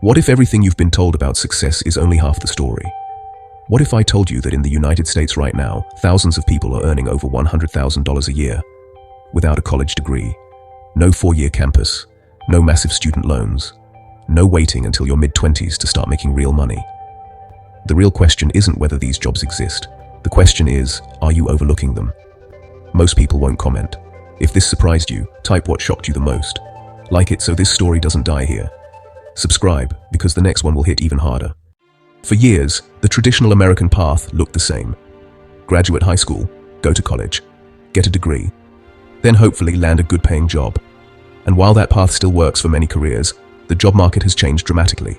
What if everything you've been told about success is only half the story? What if I told you that in the United States right now, thousands of people are earning over $100,000 a year without a college degree, no four-year campus, no massive student loans, no waiting until your mid-20s to start making real money? The real question isn't whether these jobs exist. The question is, are you overlooking them? Most people won't comment. If this surprised you, type what shocked you the most. Like it so this story doesn't die here. Subscribe, because the next one will hit even harder. For years, the traditional American path looked the same. Graduate high school, go to college, get a degree, then hopefully land a good-paying job. And while that path still works for many careers, the job market has changed dramatically.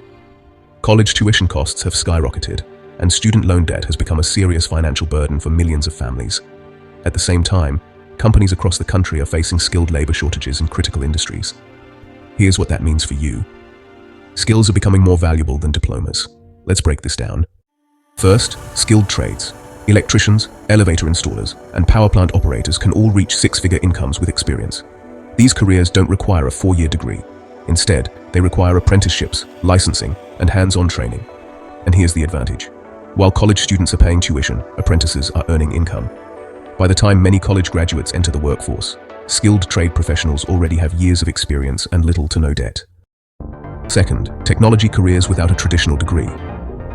College tuition costs have skyrocketed, and student loan debt has become a serious financial burden for millions of families. At the same time, companies across the country are facing skilled labor shortages in critical industries. Here's what that means for you. Skills are becoming more valuable than diplomas. Let's break this down. First, skilled trades. Electricians, elevator installers, and power plant operators can all reach six-figure incomes with experience. These careers don't require a four-year degree. Instead, they require apprenticeships, licensing, and hands-on training. And here's the advantage. While college students are paying tuition, apprentices are earning income. By the time many college graduates enter the workforce, skilled trade professionals already have years of experience and little to no debt. Second, technology careers without a traditional degree.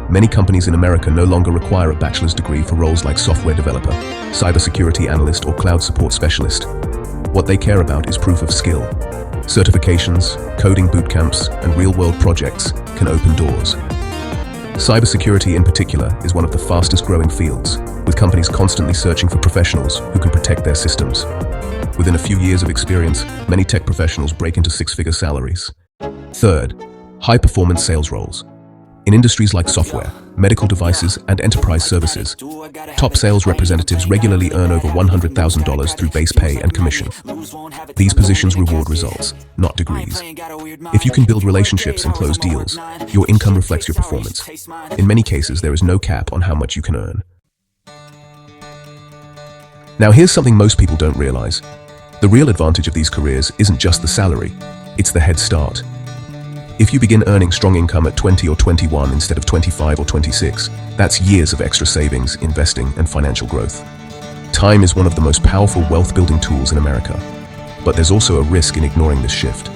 Many companies in America no longer require a bachelor's degree for roles like software developer, cybersecurity analyst, or cloud support specialist. What they care about is proof of skill. Certifications, coding boot camps, and real-world projects can open doors. Cybersecurity in particular is one of the fastest growing fields, with companies constantly searching for professionals who can protect their systems. Within a few years of experience, many tech professionals break into six-figure salaries. Third, high-performance sales roles. In industries like software, medical devices, and enterprise services, top sales representatives regularly earn over $100,000 through base pay and commission. These positions reward results, not degrees. If you can build relationships and close deals, your income reflects your performance. In many cases, there is no cap on how much you can earn. Now, here's something most people don't realize. The real advantage of these careers isn't just the salary, it's the head start. If you begin earning strong income at 20 or 21 instead of 25 or 26, that's years of extra savings, investing, and financial growth. Time is one of the most powerful wealth-building tools in America. But there's also a risk in ignoring this shift.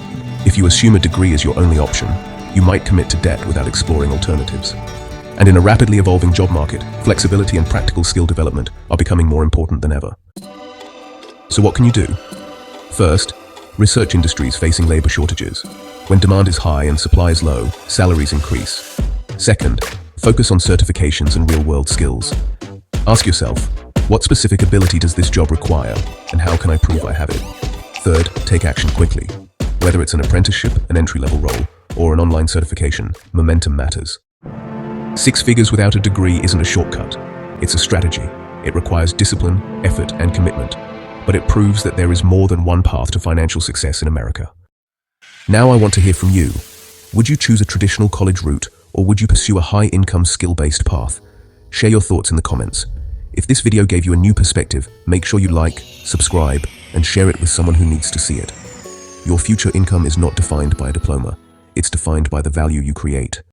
If you assume a degree is your only option, you might commit to debt without exploring alternatives. And in a rapidly evolving job market, flexibility and practical skill development are becoming more important than ever. So what can you do? First, research industries facing labor shortages. When demand is high and supply is low, salaries increase. Second, focus on certifications and real-world skills. Ask yourself, what specific ability does this job require, and how can I prove I have it? Third, take action quickly. Whether it's an apprenticeship, an entry-level role, or an online certification, momentum matters. Six figures without a degree isn't a shortcut. It's a strategy. It requires discipline, effort, and commitment. But it proves that there is more than one path to financial success in America. Now I want to hear from you. Would you choose a traditional college route, or would you pursue a high-income, skill-based path? Share your thoughts in the comments. If this video gave you a new perspective, make sure you like, subscribe, and share it with someone who needs to see it. Your future income is not defined by a diploma. It's defined by the value you create.